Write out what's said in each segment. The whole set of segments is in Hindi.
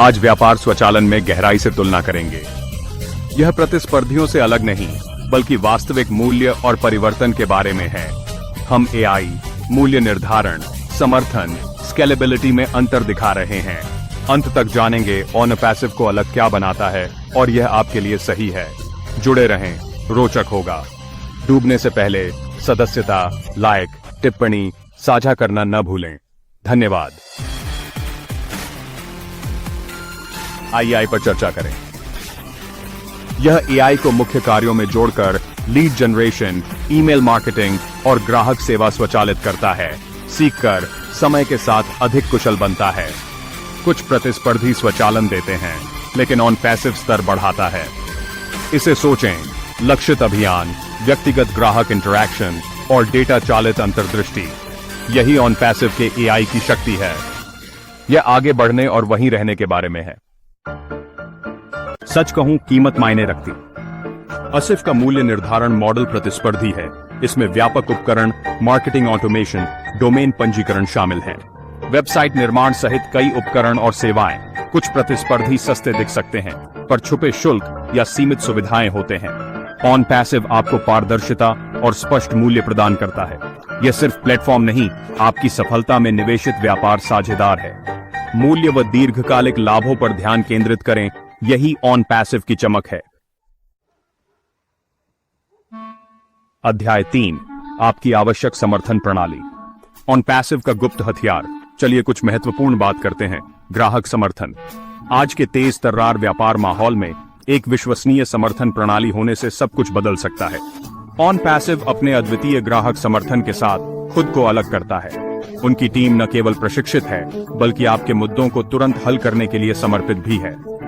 आज व्यापार स्वचालन में गहराई से तुलना करेंगे। यह प्रतिस्पर्धियों से अलग नहीं, बल्कि वास्तविक मूल्य और परिवर्तन के बारे में है। हम एआई, मूल्य निर्धारण, समर्थन, स्केलेबिलिटी में अंतर दिखा रहे हैं। अंत तक जानेंगे OnPassive को अलग क्या बनाता है और यह आपके लिए सही है। जुड़े रहें, रोचक होगा। डूबने से पहले सदस्यता, लाइक, टिप्पणी साझा करना न भूलें। धन्यवाद। आइए AI पर चर्चा करें। यह एआई को मुख्य कार्यों में जोड़कर लीड जनरेशन, ईमेल मार्केटिंग और ग्राहक सेवा स्वचालित करता है। सीखकर समय के साथ अधिक कुशल बनता है। कुछ प्रतिस्पर्धी स्वचालन देते हैं, लेकिन OnPassive स्तर बढ़ाता है। इसे सोचें, लक्षित अभियान, व्यक्तिगत ग्राहक इंटरैक्शन और डेटा चालित अंतर्दृष्टि, यही OnPassive के एआई की शक्ति है। यह आगे बढ़ने और वहीं रहने के बारे में है। सच कहूं, कीमत मायने रखती। Passive का मूल्य निर्धारण मॉडल प्रतिस्पर्धी है। इसमें व्यापक उपकरण, मार्केटिंग ऑटोमेशन, डोमेन पंजीकरण शामिल हैं। वेबसाइट निर्माण सहित कई उपकरण और सेवाएं। कुछ प्रतिस्पर्धी सस्ते दिख सकते हैं, पर छुपे शुल्क या सीमित सुविधाएं होते हैं। OnPassive आपको पारदर्शिता और स्पष्ट मूल्य प्रदान करता है। यह सिर्फ प्लेटफॉर्म नहीं, आपकी सफलता में निवेशित व्यापार साझेदार है। मूल्य व दीर्घकालिक लाभों पर ध्यान केंद्रित करें, यही OnPassive की चमक है। अध्याय 3, आपकी आवश्यक समर्थन प्रणाली। OnPassive का गुप्त हथियार। चलिए कुछ महत्वपूर्ण बात करते हैं। ग्राहक समर्थन। आज के तेज तर्रार व्यापार माहौल में एक विश्वसनीय समर्थन प्रणाली होने से सब कुछ बदल सकता है। OnPassive अपने अद्वितीय ग्राहक समर्थन के साथ खुद को अलग करता है। उनकी टीम न केवल प्रशिक्षित है, बल्कि आपके मुद्दों को तुरंत हल करने के लिए समर्पित भी है।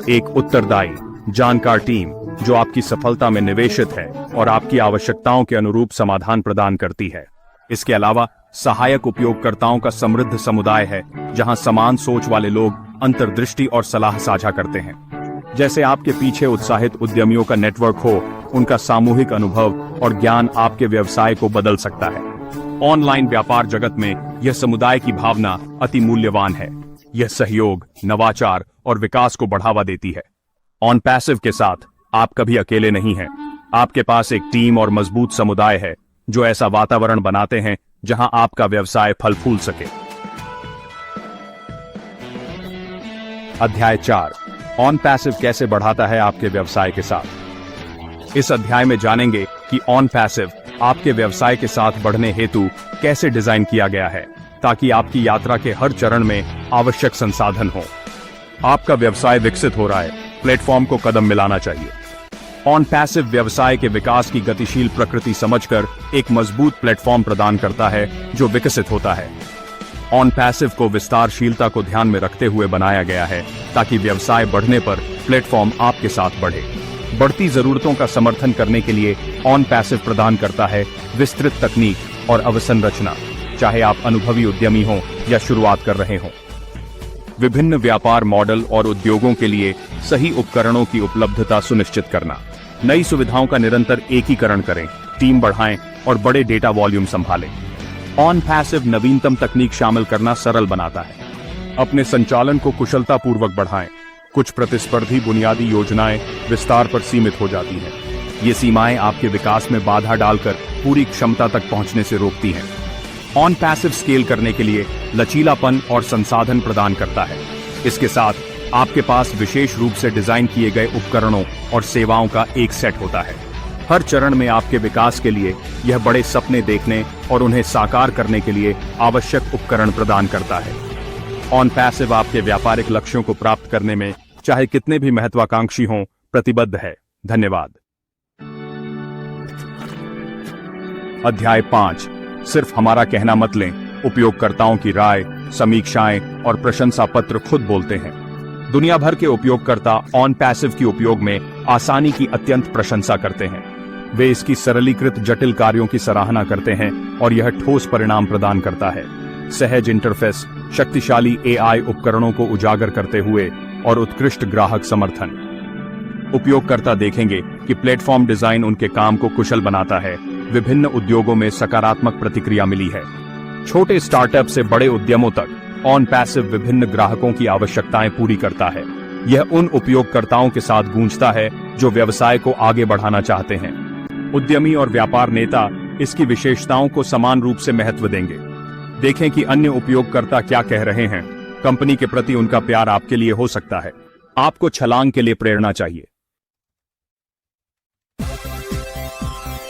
एक उत्तरदायी, जानकार टीम जो आपकी सफलता में निवेशित है और आपकी आवश्यकताओं के अनुरूप समाधान प्रदान करती है। इसके अलावा सहायक उपयोगकर्ताओं का समृद्ध समुदाय है, जहां समान सोच वाले लोग अंतर्दृष्टि और सलाह साझा करते हैं। जैसे आपके पीछे उत्साहित उद्यमियों का नेटवर्क हो, उनका सामूहिक अनुभव और ज्ञान आपके व्यवसाय को बदल सकता है। ऑनलाइन व्यापार जगत में यह समुदाय की भावना अति मूल्यवान है। यह सहयोग, नवाचार और विकास को बढ़ावा देती है। OnPassive के साथ आप कभी अकेले नहीं हैं। आपके पास एक टीम और मजबूत समुदाय है, जो ऐसा वातावरण बनाते हैं जहां आपका व्यवसाय फल फूल सके। अध्याय 4, OnPassive कैसे बढ़ाता है आपके व्यवसाय के साथ। इस अध्याय में जानेंगे कि OnPassive आपके व्यवसाय के साथ बढ़ने हेतु कैसे डिजाइन किया गया है, ताकि आपकी यात्रा के हर चरण में आवश्यक संसाधन हो। आपका व्यवसाय विकसित हो रहा है, प्लेटफॉर्म को कदम मिलाना चाहिए। OnPassive व्यवसाय के विकास की गतिशील प्रकृति समझकर एक मजबूत प्लेटफॉर्म प्रदान करता है जो विकसित होता है। OnPassive को विस्तारशीलता को ध्यान में रखते हुए बनाया गया है, ताकि व्यवसाय बढ़ने पर प्लेटफॉर्म आपके साथ बढ़े। बढ़ती जरूरतों का समर्थन करने के लिए OnPassive प्रदान करता है विस्तृत तकनीक और अवसंरचना, चाहे आप अनुभवी उद्यमी हों या शुरुआत कर रहे हों। विभिन्न व्यापार मॉडल और उद्योगों के लिए सही उपकरणों की उपलब्धता सुनिश्चित करना। नई सुविधाओं का निरंतर एकीकरण करें, टीम बढ़ाएं और बड़े डेटा वॉल्यूम संभालें। OnPassive नवीनतम तकनीक शामिल करना सरल बनाता है। अपने संचालन को कुशलतापूर्वक बढ़ाएं। कुछ प्रतिस्पर्धी बुनियादी योजनाएं विस्तार पर सीमित हो जाती हैं। ये सीमाएं आपके विकास में बाधा डालकर पूरी क्षमता तक पहुंचने से रोकती हैं। OnPassive स्केल करने के लिए लचीलापन और संसाधन प्रदान करता है। इसके साथ आपके पास विशेष रूप से डिजाइन किए गए उपकरणों और सेवाओं का एक सेट होता है। हर चरण में आपके विकास के लिए यह बड़े सपने देखने और उन्हें साकार करने के लिए आवश्यक उपकरण प्रदान करता है। OnPassive आपके व्यापारिक लक्ष्यों को प्राप्त करने में, चाहे कितने भी महत्वाकांक्षी हों, प्रतिबद्ध है। धन्यवाद। अध्याय 5, सिर्फ हमारा कहना मत लें। उपयोगकर्ताओं की राय, समीक्षाएं और प्रशंसा पत्र खुद बोलते हैं। दुनिया भर के उपयोगकर्ता OnPassive के उपयोग में आसानी की अत्यंत प्रशंसा करते हैं। वे इसकी सरलीकृत जटिल कार्यों की सराहना करते हैं और यह ठोस परिणाम प्रदान करता है। सहज इंटरफेस, शक्तिशाली AI उपकरणों को उजागर करते हुए और उत्कृष्ट ग्राहक समर्थन। उपयोगकर्ता देखेंगे कि प्लेटफॉर्म डिजाइन उनके काम को कुशल बनाता है। विभिन्न उद्योगों में सकारात्मक प्रतिक्रिया मिली है। छोटे स्टार्टअप से बड़े उद्यमों तक ऑन पैसिव विभिन्न ग्राहकों की आवश्यकताएं पूरी करता है। यह उन उपयोगकर्ताओं के साथ गूंजता है जो व्यवसाय को आगे बढ़ाना चाहते हैं। उद्यमी और व्यापार नेता इसकी विशेषताओं को समान रूप से महत्व देंगे। देखें कि अन्य उपयोगकर्ता क्या कह रहे हैं। कंपनी के प्रति उनका प्यार आपके लिए हो सकता है। आपको छलांग के लिए प्रेरणा चाहिए।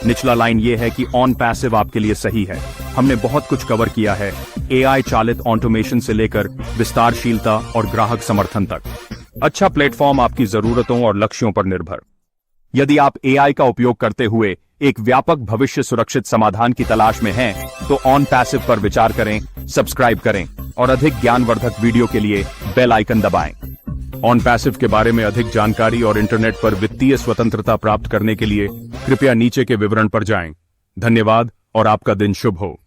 निचला लाइन यह है कि ऑन पैसिव आपके लिए सही है। हमने बहुत कुछ कवर किया है, एआई चालित ऑटोमेशन से लेकर विस्तारशीलता और ग्राहक समर्थन तक। अच्छा प्लेटफॉर्म आपकी जरूरतों और लक्ष्यों पर निर्भर। यदि आप एआई का उपयोग करते हुए एक व्यापक भविष्य सुरक्षित समाधान की तलाश में हैं, तो ऑन पैसिव पर विचार करें, सब्सक्राइब करें और अधिक ज्ञानवर्धक वीडियो के लिए बेल आइकन दबाएं। ऑन पैसिव के बारे में अधिक जानकारी और इंटरनेट पर वित्तीय स्वतंत्रता प्राप्त करने के लिए कृपया नीचे के विवरण पर जाएं। धन्यवाद और आपका दिन शुभ हो।